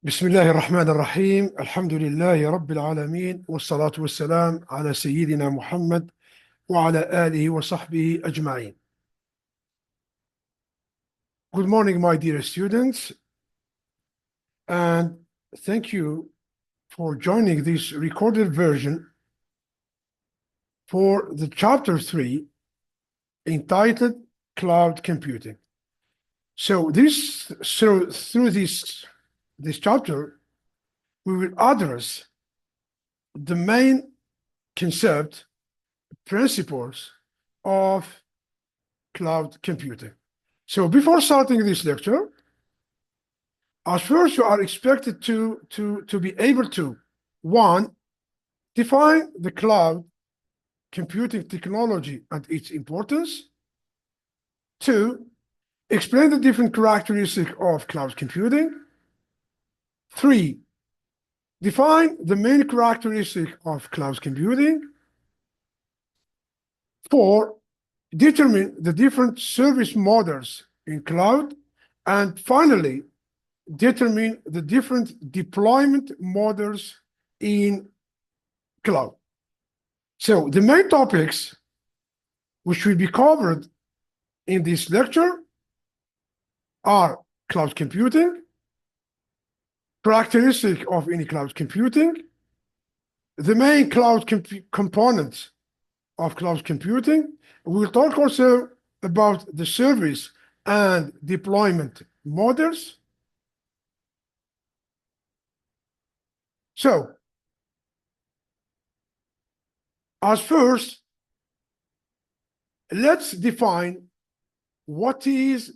بسم الله الرحمن الرحيم الحمد لله رب العالمين والصلاة والسلام على سيدنا محمد وعلى آله وصحبه أجمعين. Good morning, my dear students, and thank you for joining this recorded version for the chapter 3 entitled Cloud Computing. So through this chapter, we will address the main concept, principles of cloud computing. So before starting this lecture, as first you are expected to be able to, one, define the cloud computing technology and its importance. Two, explain the different characteristics of cloud computing. Three, define the main characteristic of cloud computing. Four, determine the different service models in cloud. And finally, determine the different deployment models in cloud. So the main topics which will be covered in this lecture are cloud computing, characteristic of any cloud computing, the main cloud components of cloud computing. We'll talk also about the service and deployment models. So, as first, let's define what is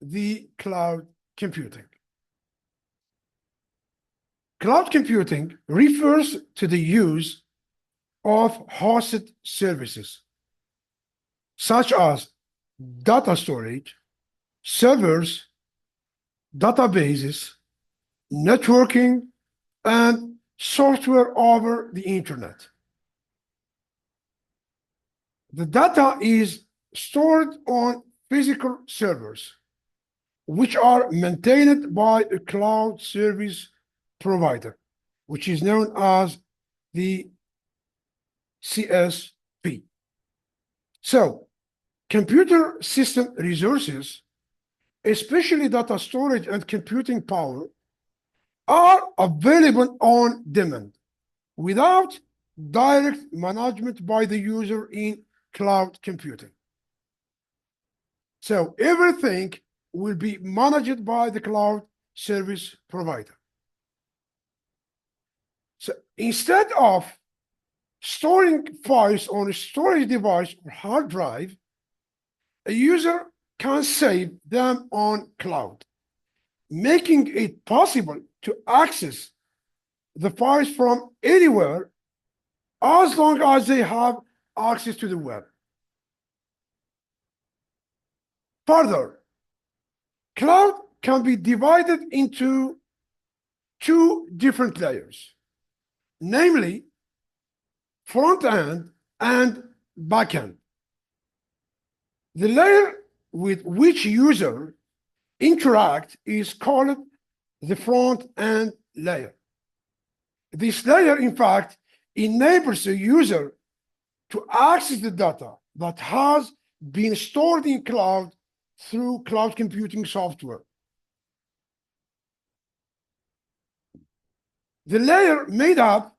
the cloud computing. Cloud computing refers to the use of hosted services, such as data storage, servers, databases, networking, and software over the internet. The data is stored on physical servers, which are maintained by a cloud service provider, which is known as the CSP. So, computer system resources, especially data storage and computing power, are available on demand without direct management by the user in cloud computing. So everything will be managed by the cloud service provider. So instead of storing files on a storage device or hard drive, a user can save them on cloud, making it possible to access the files from anywhere as long as they have access to the web. Further, cloud can be divided into two different layers, namely front end and back end. The layer with which user interact is called the front end layer. This layer, in fact, enables the user to access the data that has been stored in cloud through cloud computing software. The layer made up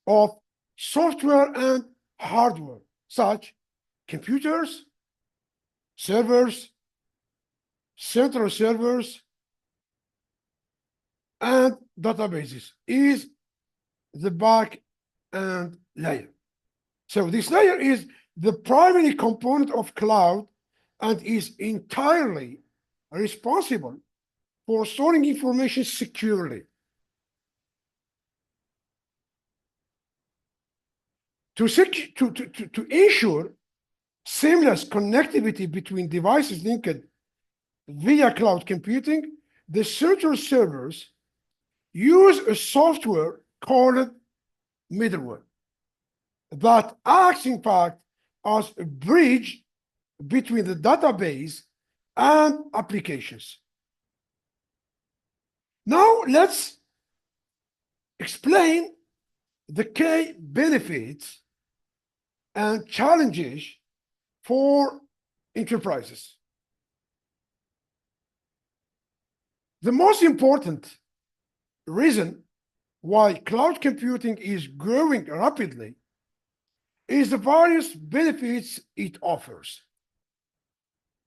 of software and hardware, such computers, servers, central servers, and databases, is the back end layer. So this layer is the primary component of cloud and is entirely responsible for storing information securely. To ensure seamless connectivity between devices linked via cloud computing, the central servers use a software called middleware that acts, in fact, as a bridge between the database and applications. Now let's explain the key benefits and challenges for enterprises. The most important reason why cloud computing is growing rapidly is the various benefits it offers.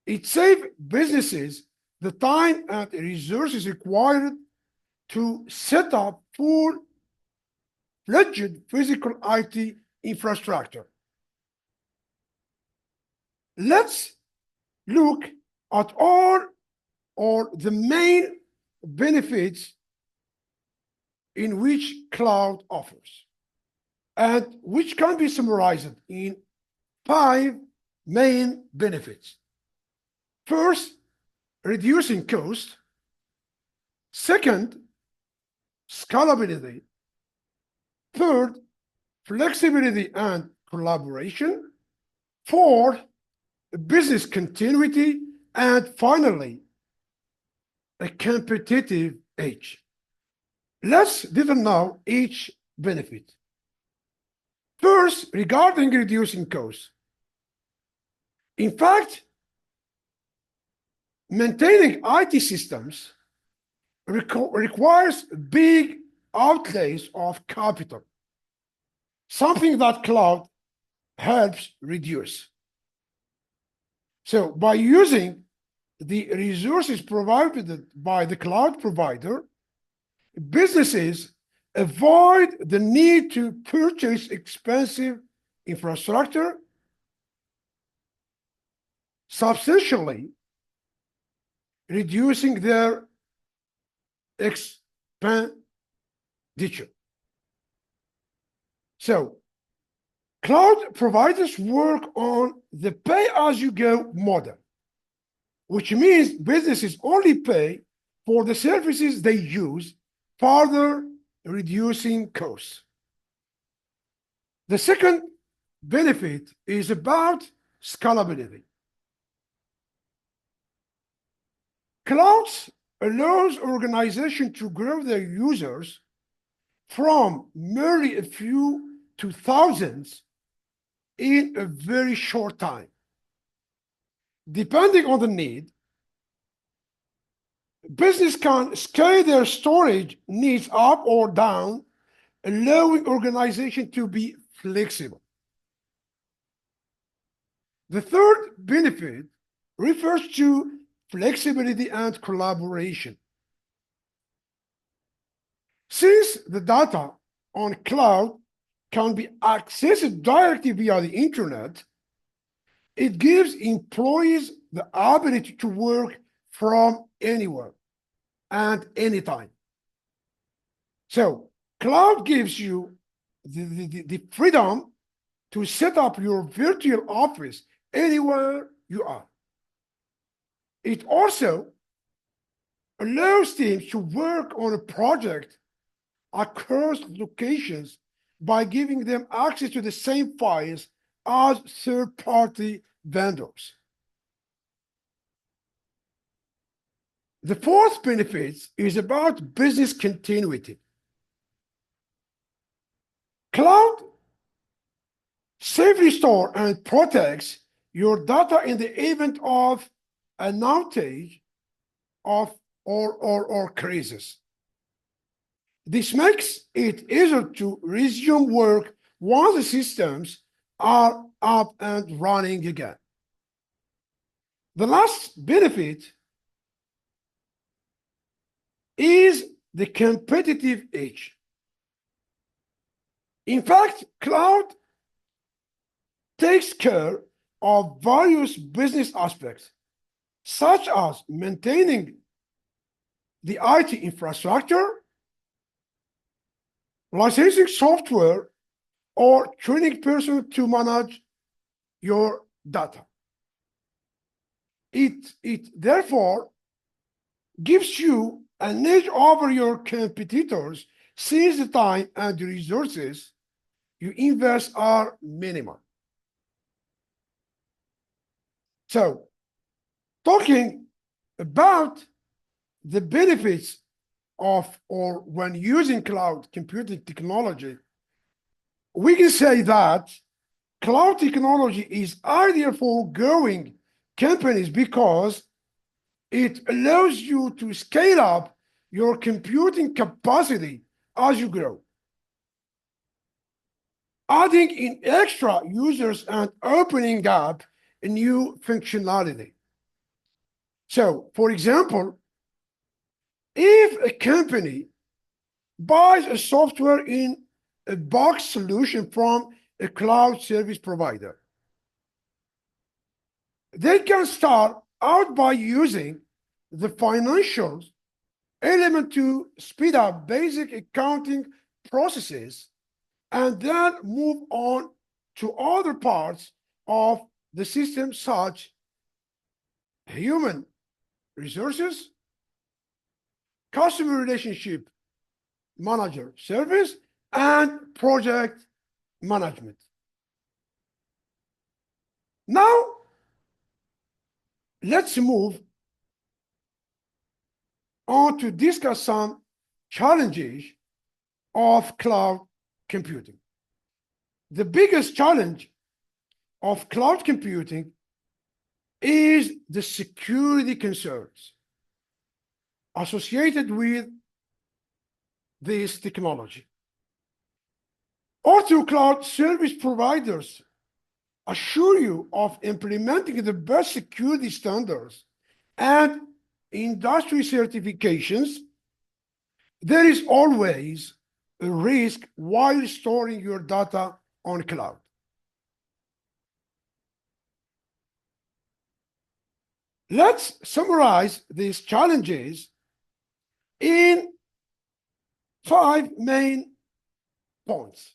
It saves businesses the time and resources required to set up full-fledged physical IT infrastructure. Let's look at all or the main benefits in which cloud offers, and which can be summarized in 5 main benefits. First, reducing cost. Second, scalability. Third, flexibility and collaboration. Fourth, business continuity. And finally, a competitive edge. Let's determine now each benefit. First, regarding reducing costs. In fact, maintaining IT systems requires big outlays of capital, something that cloud helps reduce. So by using the resources provided by the cloud provider, businesses avoid the need to purchase expensive infrastructure, substantially reducing their expenditure. So cloud providers work on the pay-as-you-go model, which means businesses only pay for the services they use, further reducing costs. The second benefit is about scalability. Clouds allows organizations to grow their users from merely a few to thousands in a very short time. Depending on the need, business can scale their storage needs up or down, allowing organizations to be flexible. The third benefit refers to flexibility and collaboration. Since the data on cloud can be accessed directly via the internet, it gives employees the ability to work from anywhere and anytime. So cloud gives you the freedom to set up your virtual office anywhere you are. It also allows teams to work on a project across locations by giving them access to the same files as third-party vendors. The fourth benefit is about business continuity. Cloud safely stores and protects your data in the event of an outage or crisis. This makes it easier to resume work once the systems are up and running again. The last benefit is the competitive edge. In fact, cloud takes care of various business aspects, such as maintaining the IT infrastructure, licensing software, or training personnel to manage your data. It therefore gives you an edge over your competitors since the time and the resources you invest are minimal. So, talking about the benefits of, or when using cloud computing technology, we can say that cloud technology is ideal for growing companies because it allows you to scale up your computing capacity as you grow, adding in extra users and opening up a new functionality. So, for example, if a company buys a software in a box solution from a cloud service provider, they can start out by using the financials element to speed up basic accounting processes and then move on to other parts of the system, such human resources, customer relationship manager service, and project management. Now, let's move on to discuss some challenges of cloud computing. The biggest challenge of cloud computing is the security concerns associated with this technology. Although cloud service providers assure you of implementing the best security standards and industry certifications, there is always a risk while storing your data on cloud. Let's summarize these challenges in 5 main points.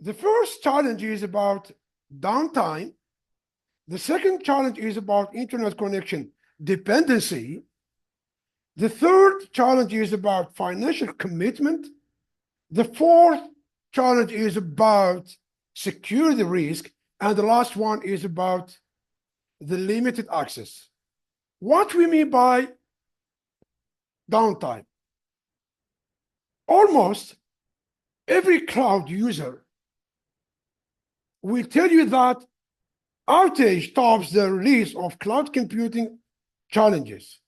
The first challenge is about downtime. The second challenge is about internet connection dependency. The third challenge is about financial commitment. The fourth challenge is about security risk. And the last one is about the limited access. What we mean by downtime? Almost every cloud user will tell you that outage tops the list of cloud computing challenges.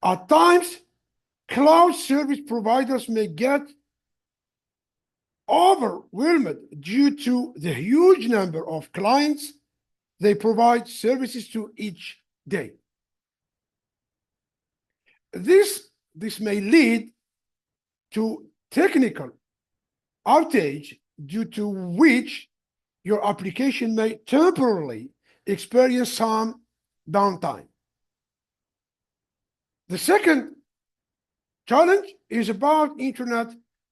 At times, cloud service providers may get overwhelmed due to the huge number of clients they provide services to each day. This may lead to technical outage, due to which your application may temporarily experience some downtime. The second challenge is about internet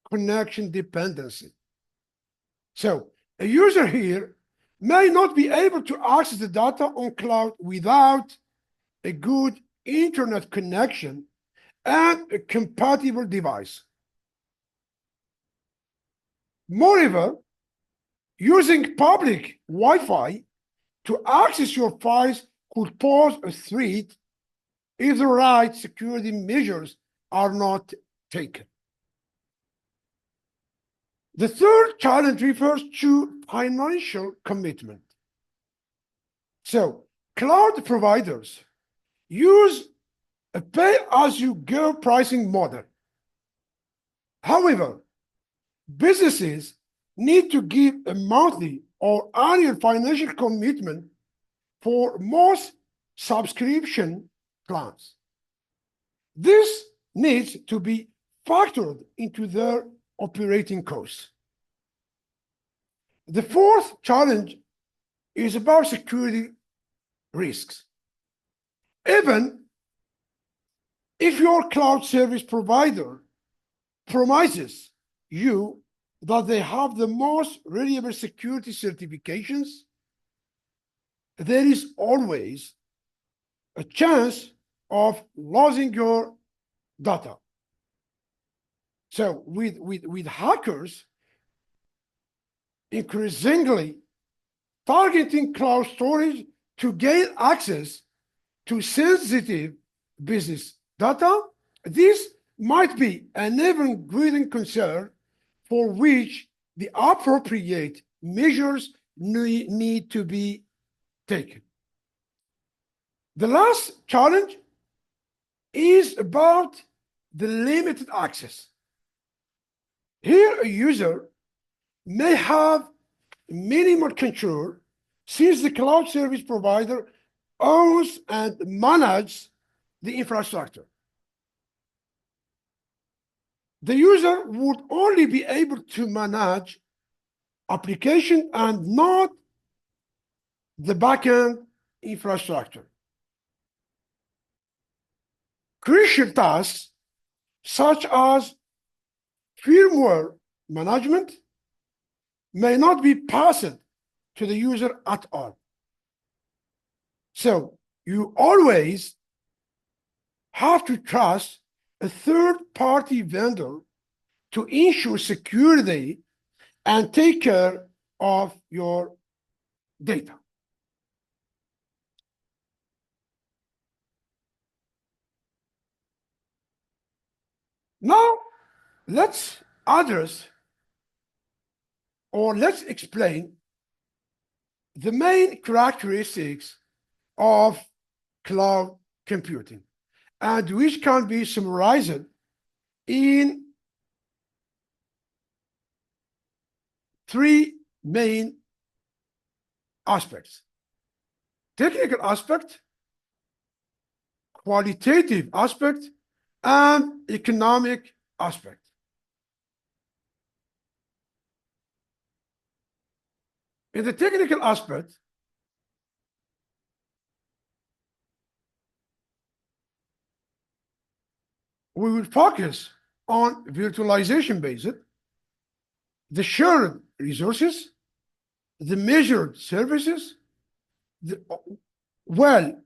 connection dependency. So a user here may not be able to access the data on cloud without a good internet connection and a compatible device. Moreover, using public Wi-Fi to access your files could pose a threat if the right security measures are not taken. The third challenge refers to financial commitment. So, cloud providers use a pay-as-you-go pricing model. However, businesses need to give a monthly or annual financial commitment for most subscription plans. This needs to be factored into their operating costs. The fourth challenge is about security risks. Even if your cloud service provider promises you that they have the most reliable security certifications, there is always a chance of losing your data. So with hackers increasingly targeting cloud storage to gain access to sensitive business data, this might be an even-greater concern for which the appropriate measures need to be taken. The last challenge is about the limited access. Here, a user may have minimal control since the cloud service provider owns and manages the infrastructure. The user would only be able to manage application and not the backend infrastructure. Crucial tasks such as firmware management may not be passed to the user at all. So you always have to trust a third-party vendor to ensure security and take care of your data. Now, let's address or let's explain the main characteristics of cloud computing, and which can be summarized in three main aspects: technical aspect, qualitative aspect, and economic aspect. In the technical aspect, we will focus on virtualization based, the shared resources, the measured services, while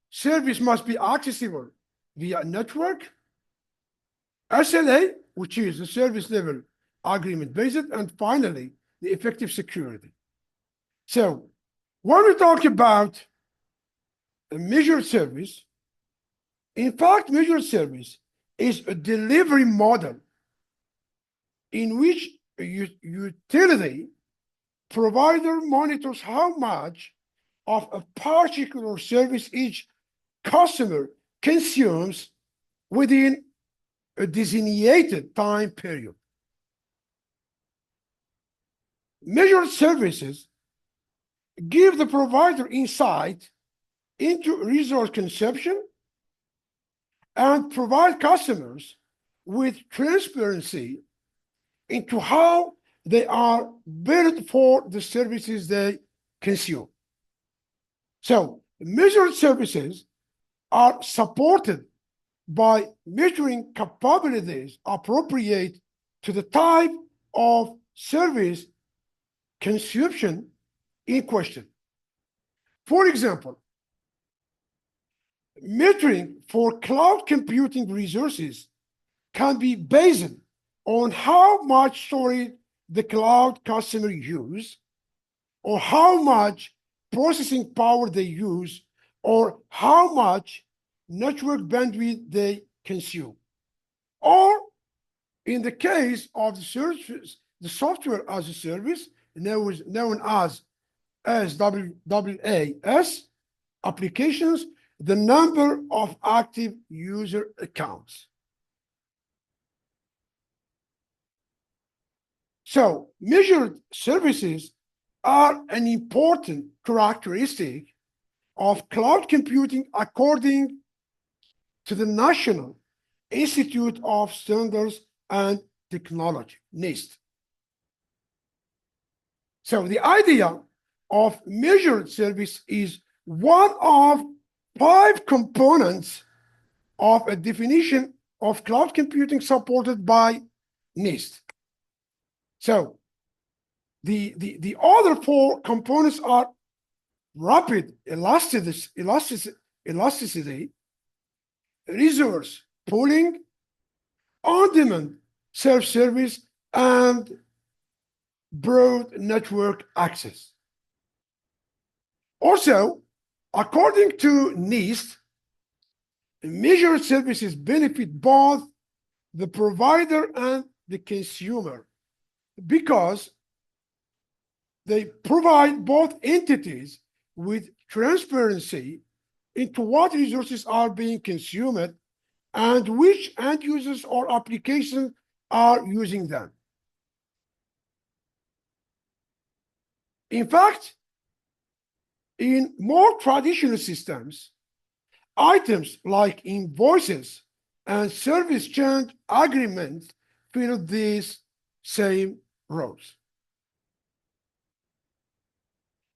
service must be accessible via network, SLA, which is the service level agreement based, and finally, the effective security. So when we talk about a measured service, in fact, measured service is a delivery model in which a utility provider monitors how much of a particular service each customer consumes within a designated time period. Measured services give the provider insight into resource consumption and provide customers with transparency into how they are billed for the services they consume. So measured services are supported by measuring capabilities appropriate to the type of service consumption in question. For example, metering for cloud computing resources can be based on how much storage the cloud customer use, or how much processing power they use, or how much network bandwidth they consume. Or in the case of the software as a service, known as SaaS applications, the number of active user accounts. So measured services are an important characteristic of cloud computing according to the National Institute of Standards and Technology, NIST. So the idea of measured service is one of 5 components of a definition of cloud computing supported by NIST. So the other 4 components are rapid elasticity, resource pooling, on-demand self-service, and broad network access. Also, according to NIST, Measured services benefit both the provider and the consumer because they provide both entities with transparency into what resources are being consumed and which end users or applications are using them. In fact, in more traditional systems, items like invoices and service change agreements fill these same roles.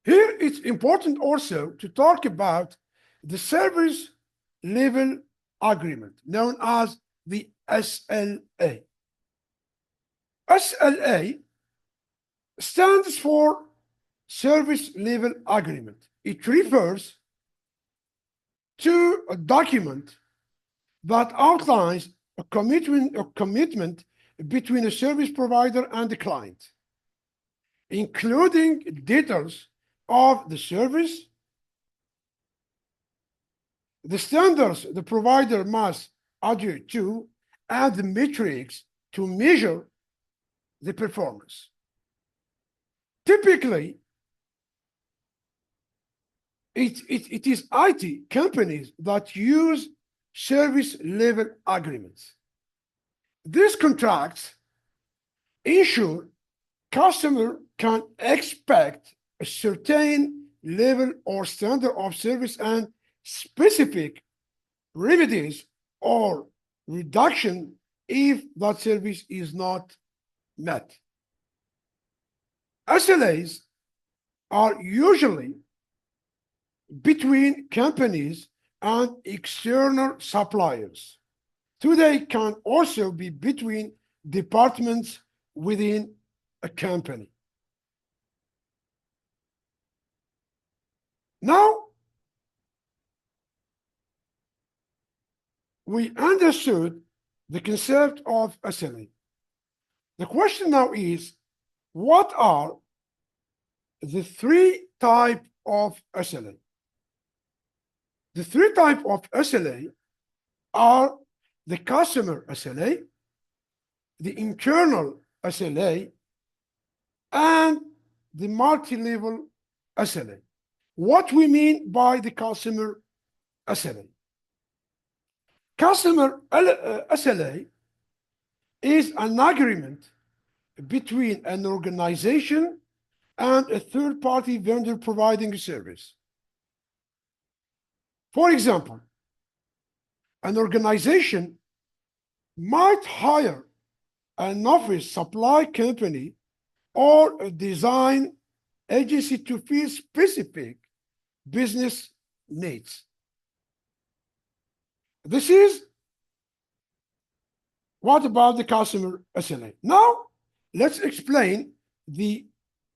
Here, it's important also to talk about the service level agreement, known as the SLA. SLA stands for Service Level Agreement. It refers to a document that outlines a commitment between a service provider and the client, including details of the service, the standards the provider must adhere to, and the metrics to measure the performance. Typically, it is IT companies that use service level agreements. These contracts ensure customer can expect a certain level or standard of service and specific remedies or reduction if that service is not met. SLAs are usually between companies and external suppliers. Today can also be between departments within a company. Now, we understood the concept of SLA. The question now is, what are the three types of SLA? The three types of SLA are the customer SLA, the internal SLA, and the multi-level SLA. What we mean by the customer SLA? Customer SLA is an agreement between an organization and a third-party vendor providing a service. For example, an organization might hire an office supply company or a design agency to fill specific business needs. This is what about the customer SLA. Now, let's explain the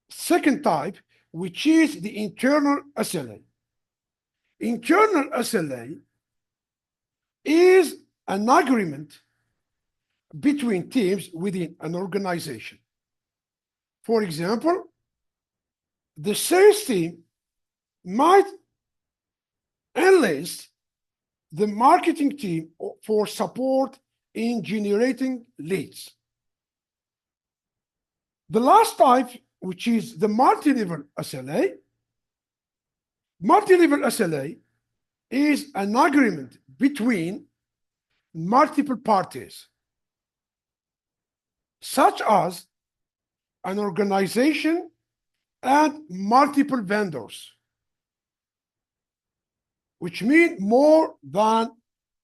second type, which is the internal SLA. Internal SLA is an agreement between teams within an organization. For example, the sales team might enlist the marketing team for support in generating leads. The last type, which is the multi-level SLA. Multi-level SLA is an agreement between multiple parties, such as an organization and multiple vendors, which mean more than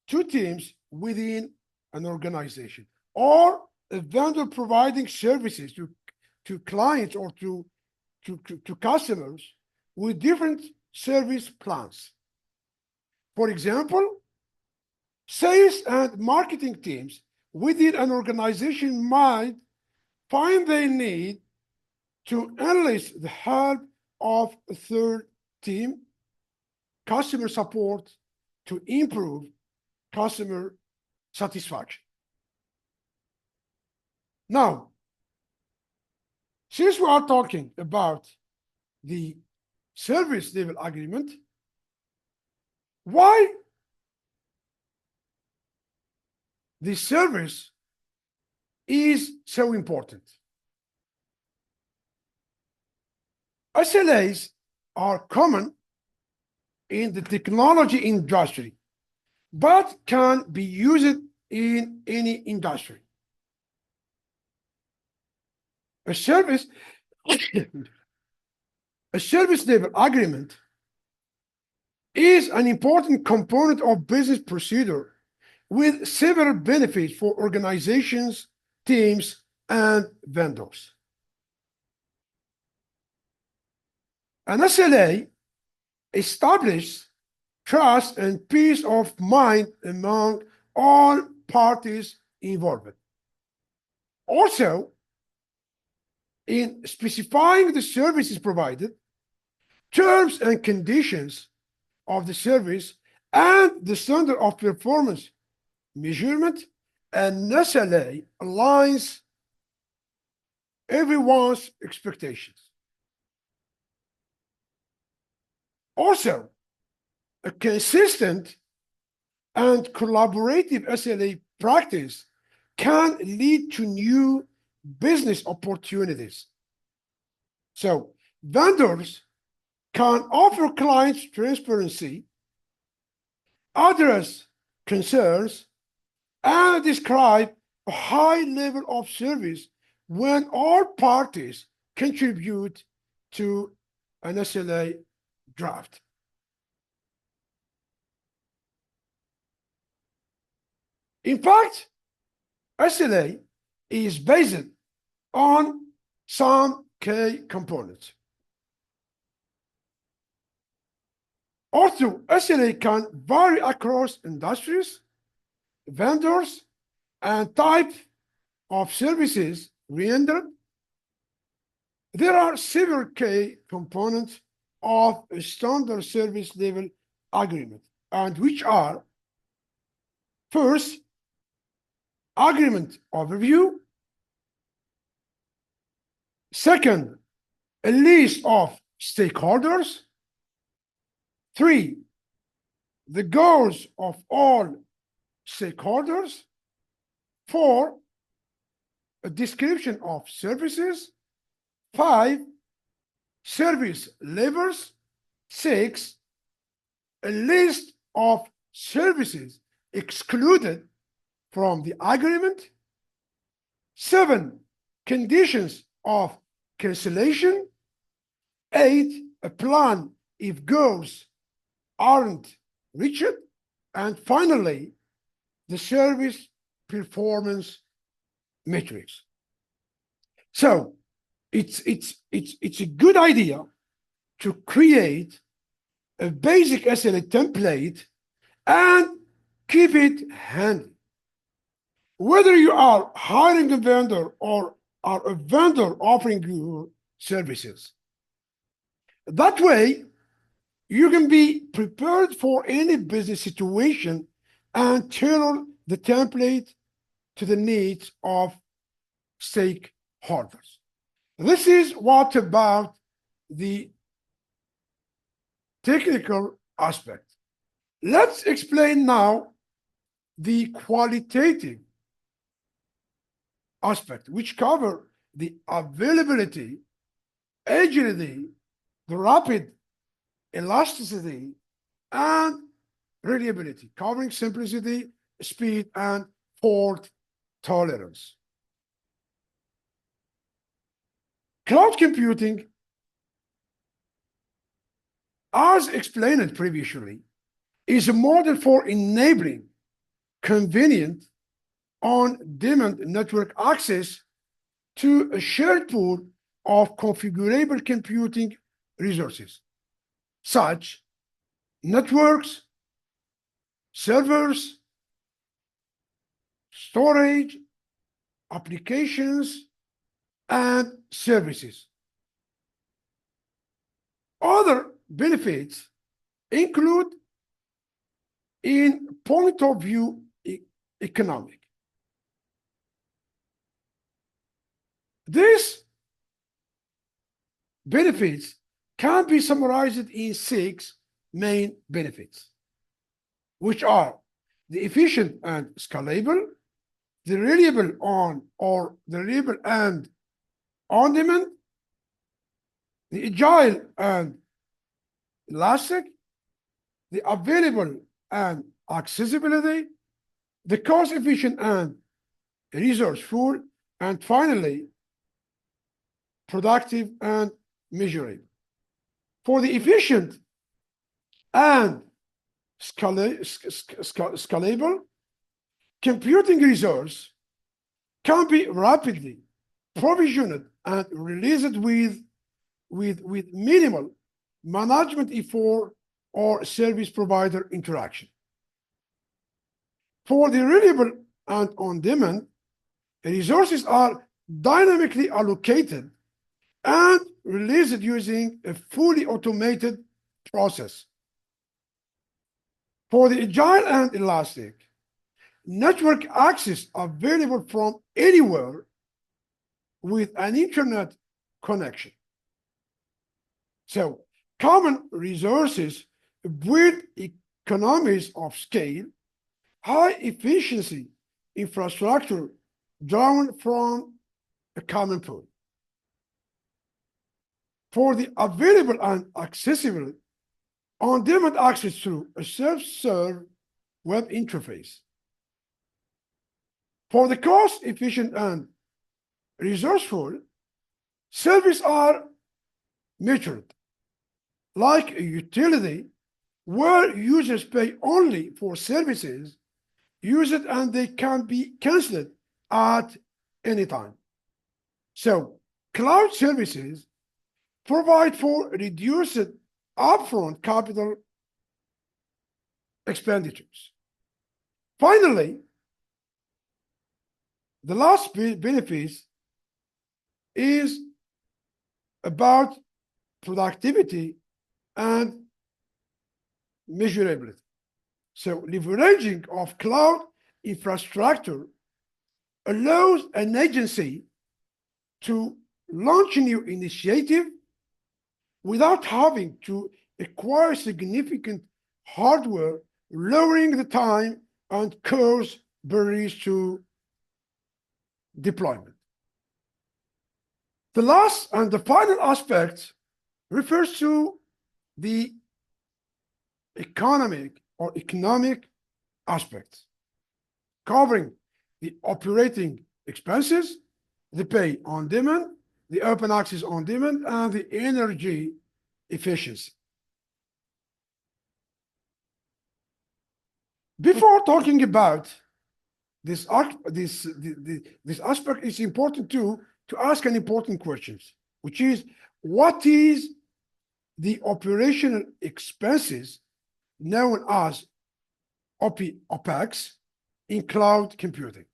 two teams within an organization, or a vendor providing services to clients or to customers with different service plans. For example, sales and marketing teams within an organization might find they need to enlist the help of a third team, customer support, to improve customer satisfaction. Now, since we are talking about the service level agreement, why the service is so important. SLAs are common in the technology industry, but can be used in any industry. A service level agreement is an important component of business procedure with several benefits for organizations, teams, and vendors. An SLA establishes trust and peace of mind among all parties involved. Also, in specifying the services provided, terms and conditions of the service, and the standard of performance measurement, an SLA aligns everyone's expectations. Also, a consistent and collaborative SLA practice can lead to new business opportunities. So, vendors can offer clients transparency, address concerns, and describe a high level of service when all parties contribute to an SLA draft. In fact, SLA is based on some key components. Also, SLA can vary across industries, vendors, and type of services rendered. There are several key components of a standard service level agreement, and which are: first, agreement overview; second, a list of stakeholders; three, the goals of all stakeholders; four, a description of services; five, service levels; six, a list of services excluded from the agreement; seven, conditions of cancellation; eight, a plan if goals aren't reached; and finally, the service performance metrics. So it's a good idea to create a basic SLA template and keep it handy. Whether you are hiring a vendor or are a vendor offering your services. That way, you can be prepared for any business situation and tailor the template to the needs of stakeholders. This is what about the technical aspect. Let's explain now the qualitative aspect, which cover the availability, agility, the rapid elasticity, and reliability, covering simplicity, speed, and fault tolerance. Cloud computing, as explained previously, is a model for enabling convenient on-demand network access to a shared pool of configurable computing resources, such networks, servers, storage, applications, and services. Other benefits include, in point of view, economic. These benefits can be summarized in 6 main benefits, which are the efficient and scalable, the reliable on or the reliable and on demand, the agile and elastic, the available and accessibility, the cost efficient and resourceful, and finally, productive and measurable. For the efficient and scalable, computing resource can be rapidly provisioned and released with minimal management effort or service provider interaction. For the reliable and on-demand, resources are dynamically allocated and released using a fully automated process. For the agile and elastic, network access available from anywhere with an internet connection. So common resources build economies of scale, high efficiency infrastructure drawn from a common pool. For the available and accessible, on-demand access through a self-serve web interface. For the cost-efficient and resourceful, services are measured like a utility where users pay only for services used and they can be canceled at any time. So cloud services provide for reduced upfront capital expenditures. Finally, the last benefit is about productivity and measurability. So leveraging of cloud infrastructure allows an agency to launch a new initiative without having to acquire significant hardware, lowering the time and cost barriers to deployment. The last and the final aspect refers to the economic aspects, covering the operating expenses, the pay on demand, the open access on demand, and the energy efficiency. Before talking about this aspect, it's important to ask an important question, which is, what is the operational expenses known as OPEX in cloud computing?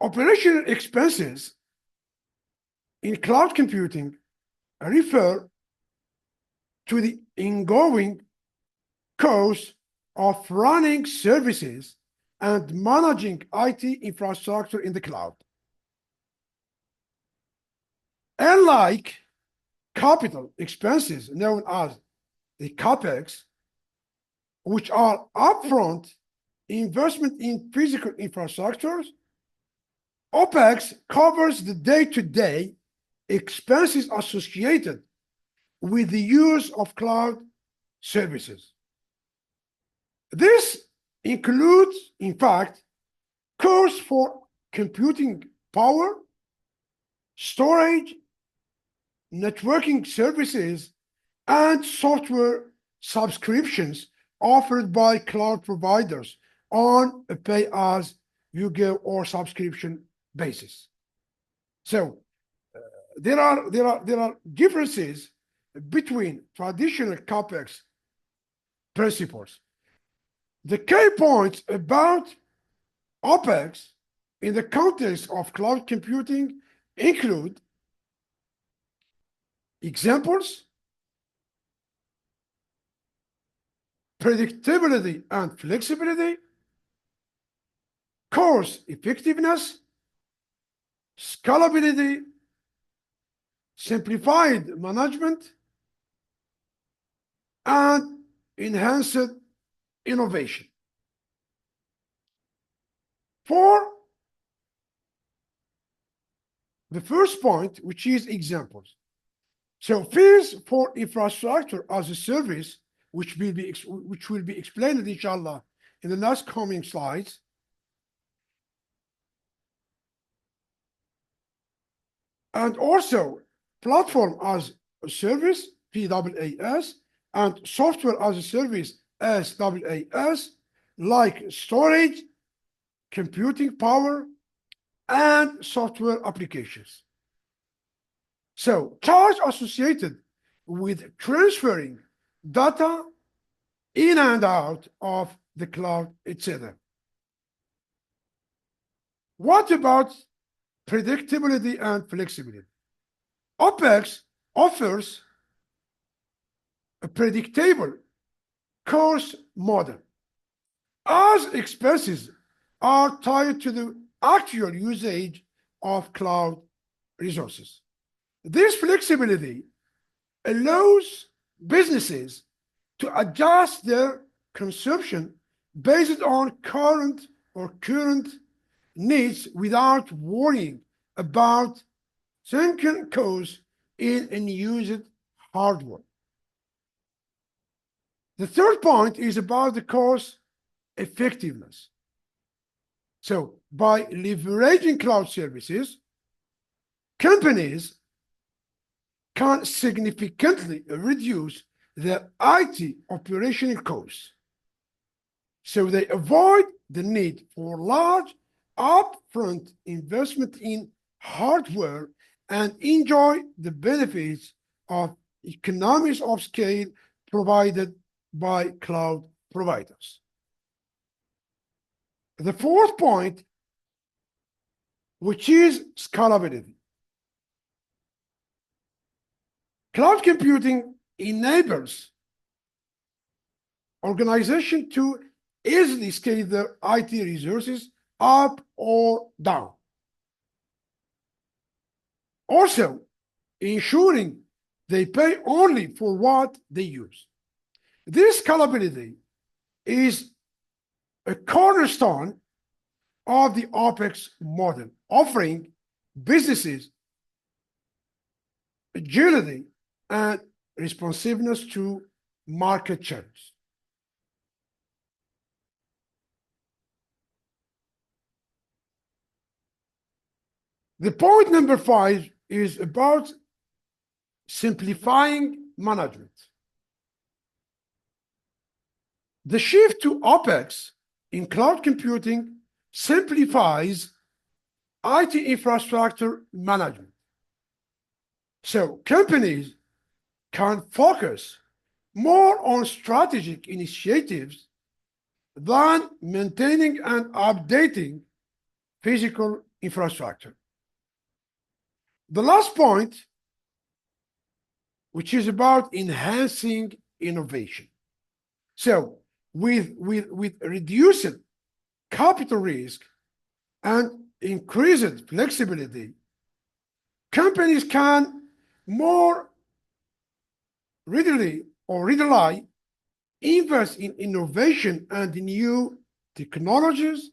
Operational expenses in cloud computing refer to the ongoing cost of running services and managing IT infrastructure in the cloud. Unlike capital expenses known as the CapEx, which are upfront investment in physical infrastructures, OPEX covers the day-to-day expenses associated with the use of cloud services. This includes, in fact, costs for computing power, storage, networking services, and software subscriptions offered by cloud providers on a pay-as-you-go or subscription basis. So there are differences between traditional CapEx principles. The key points about OPEX in the context of cloud computing include examples, predictability and flexibility, cost effectiveness, scalability, simplified management, and enhanced innovation. For the first point, which is examples. So fees for infrastructure as a service, which will be explained, inshallah, in the next coming slides. And also platform as a service, PaaS, and software as a service, SaaS, like storage, computing power, and software applications. So charge associated with transferring data in and out of the cloud, etc. What about predictability and flexibility? OpEx offers a predictable cost model as expenses are tied to the actual usage of cloud resources. This flexibility allows businesses to adjust their consumption based on current needs without worrying about sunken costs in unused hardware. The third point is about the cost effectiveness. So by leveraging cloud services, companies can significantly reduce their IT operational costs. So they avoid the need for large upfront investment in hardware and enjoy the benefits of economies of scale provided by cloud providers. The fourth point, which is scalability. Cloud computing enables organizations to easily scale their IT resources up or down. Also, ensuring they pay only for what they use. This scalability is a cornerstone of the OpEx model, offering businesses agility and responsiveness to market trends. The point number 5 is about simplifying management. The shift to OpEx in cloud computing simplifies IT infrastructure management. So companies can focus more on strategic initiatives than maintaining and updating physical infrastructure. The last point, which is about enhancing innovation. So with reducing capital risk and increased flexibility, companies can more readily invest in innovation and new technologies,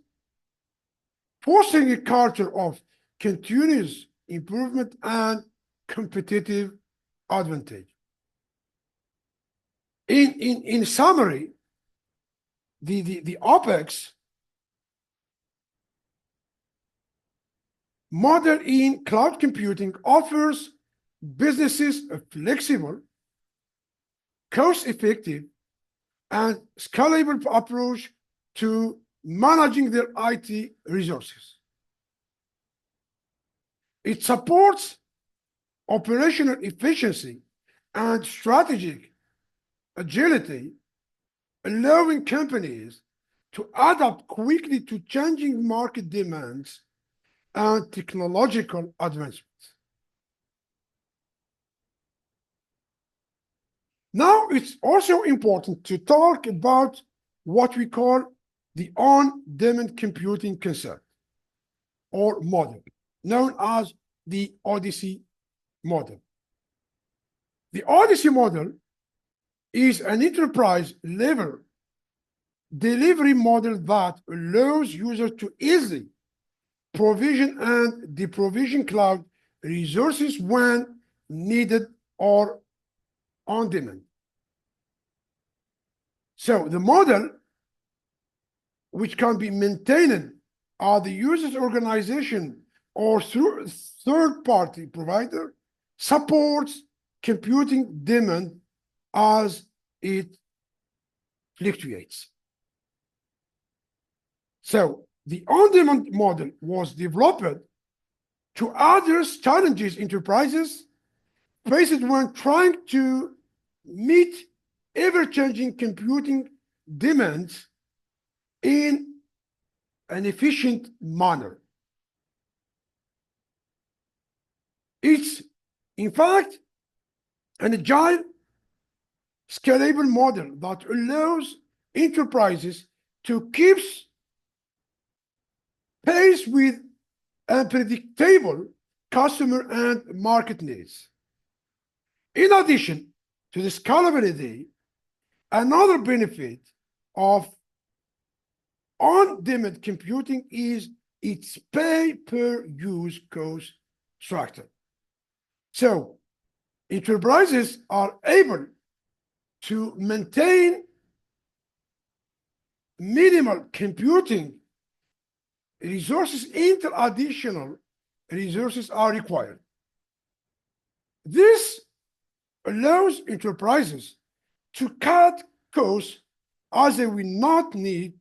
fostering a culture of continuous improvement and competitive advantage. In summary, the OpEx model in cloud computing offers businesses a flexible, cost-effective, and scalable approach to managing their IT resources. It supports operational efficiency and strategic agility, allowing companies to adapt quickly to changing market demands and technological advancements. Now, it's also important to talk about what we call the on-demand computing concept or model, known as the Odyssey model. The Odyssey model is an enterprise level delivery model that allows users to easily provision and deprovision cloud resources when needed or on demand. So the model, which can be maintained at the user's organization or through a third-party provider, supports computing demand as it fluctuates. So the on-demand model was developed to address challenges enterprises faced when trying to meet ever-changing computing demands in an efficient manner. It's, in fact, an agile, scalable model that allows enterprises to keep pace with unpredictable customer and market needs. In addition to the scalability, another benefit of on-demand computing is its pay-per-use cost structure. So enterprises are able to maintain minimal computing resources until additional resources are required. This allows enterprises to cut costs as they will not need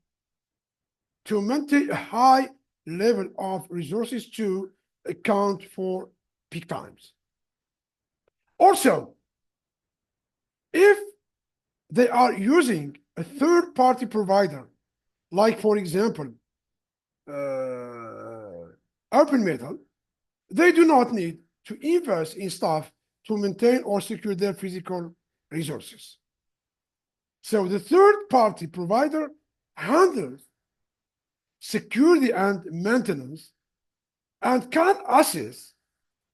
to maintain a high level of resources to account for peak times. Also, if they are using a third-party provider, like for example, OpenMetal, they do not need to invest in staff to maintain or secure their physical resources. So the third-party provider handles security and maintenance and can assist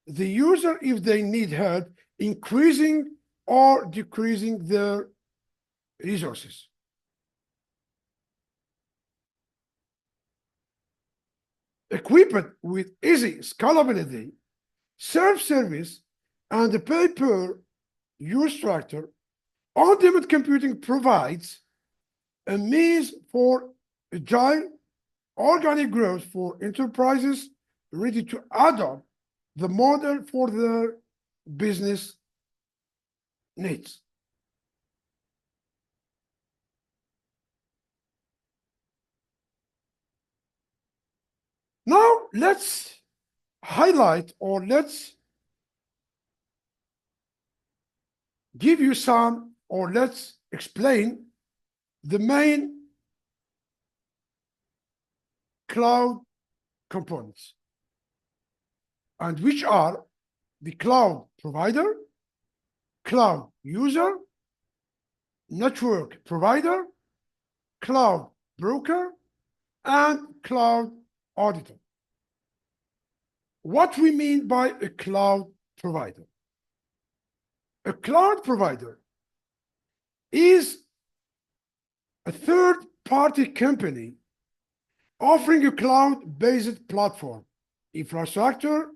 the user if they need help increasing or decreasing their resources. Equipped with easy scalability, self-service, and a pay-per-use structure, on-demand computing provides a means for agile, organic growth for enterprises ready to adopt the model for their business needs. Now let's highlight, or let's give you some, or let's explain the main cloud components, and which are the cloud provider, cloud user, network provider, cloud broker, and cloud auditor. What we mean by a cloud provider? A cloud provider is a third-party company offering a cloud-based platform, infrastructure,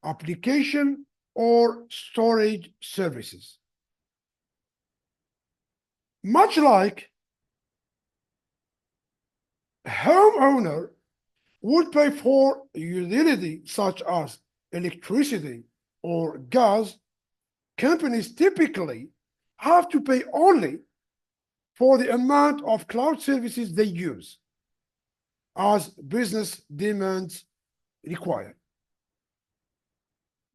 application, or storage services. Much like a homeowner would pay for utility such as electricity or gas, companies typically have to pay only for the amount of cloud services they use, as business demands require.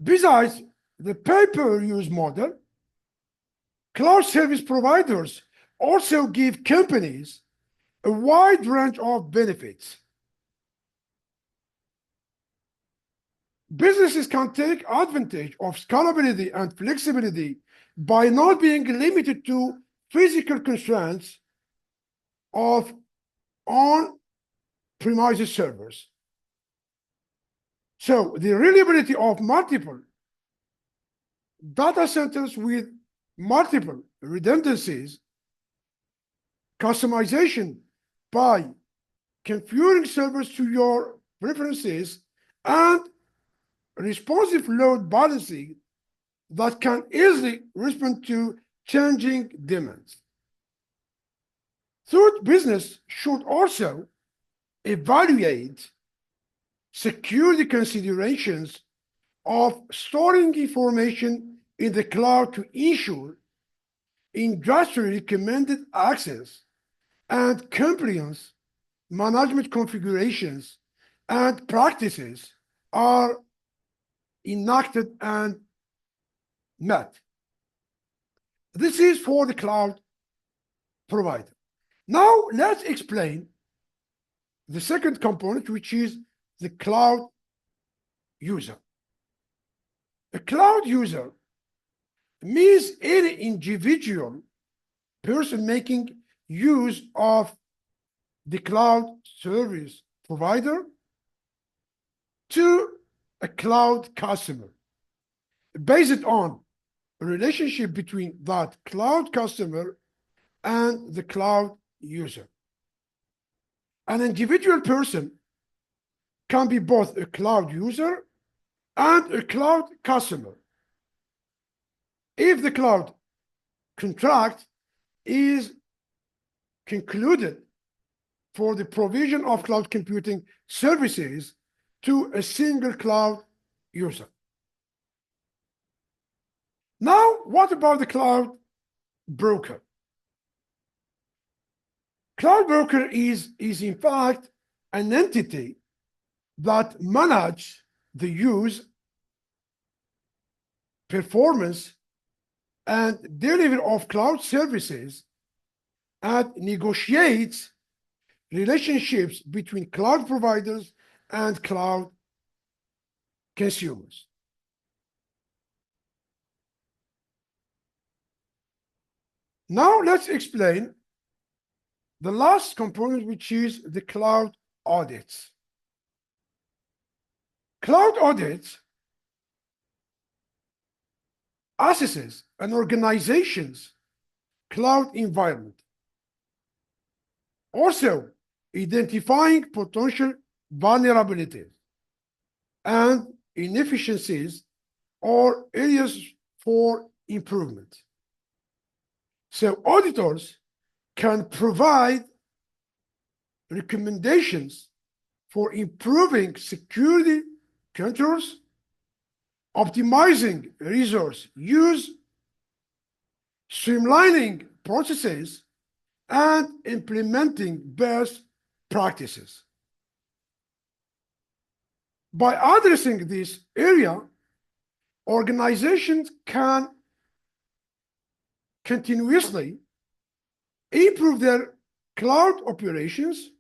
Besides the pay-per-use model, cloud service providers also give companies a wide range of benefits. Businesses can take advantage of scalability and flexibility by not being limited to physical constraints of on-premises servers. So the reliability of multiple data centers with multiple redundancies, customization, by configuring servers to your preferences and responsive load balancing that can easily respond to changing demands. Third, business should also evaluate security considerations of storing information in the cloud to ensure industry recommended access and compliance management configurations and practices are enacted and met. This is for the cloud provider. Now let's explain the second component, which is the cloud user. A cloud user means any individual person making use of the cloud service provider to a cloud customer based on a relationship between that cloud customer and the cloud user. An individual person can be both a cloud user and a cloud customer if the cloud contract is concluded for the provision of cloud computing services to a single cloud user. Now, what about the cloud broker? Cloud broker is in fact an entity that manages the use, performance, and delivery of cloud services and negotiates relationships between cloud providers and cloud consumers. Now let's explain the last component, which is the cloud audits. Cloud audits assesses an organization's cloud environment, also identifying potential vulnerabilities and inefficiencies or areas for improvement. So auditors can provide recommendations for improving security controls, optimizing resource use, streamlining processes, and implementing best practices. By addressing this area, organizations can continuously improve their cloud operations,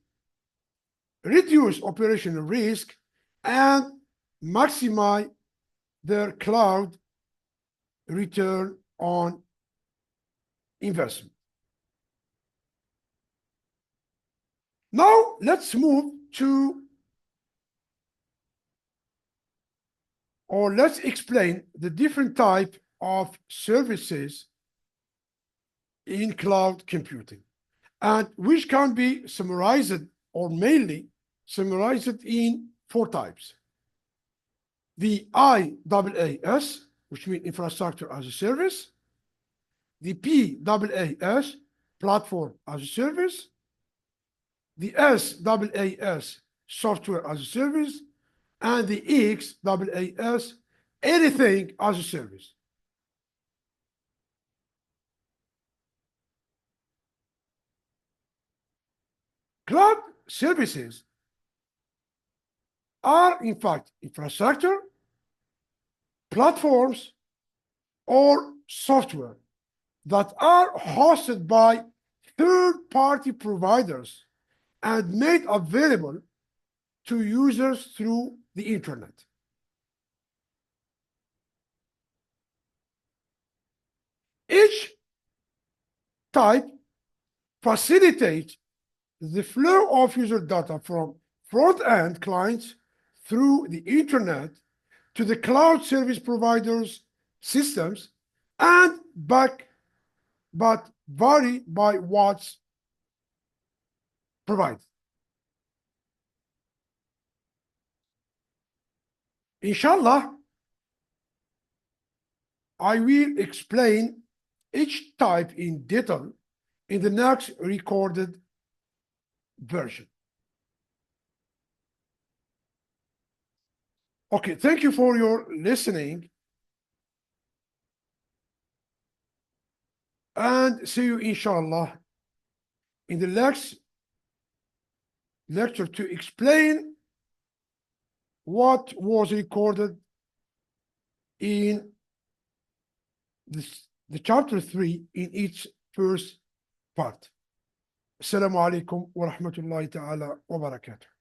reduce operational risk, and maximize their cloud return on investment. Now let's move to, or let's explain the different type of services in cloud computing, and which can be summarized or mainly summarized in 4 types. The IaaS, which means infrastructure as a service, the PaaS, platform as a service, the SaaS, software as a service, and the XaaS, anything as a service. Cloud services are in fact infrastructure, platforms, or software that are hosted by third-party providers and made available to users through the internet. Each type facilitates the flow of user data from front-end clients through the internet to the cloud service providers' systems and back, but vary by what's provided. Inshallah, I will explain each type in detail in the next recorded version. Okay, thank you for your listening. And see you, inshallah, in the next lecture to explain what was recorded in the chapter 3 in its first part. Assalamu alaikum wa rahmatullahi ta'ala wa barakatuh.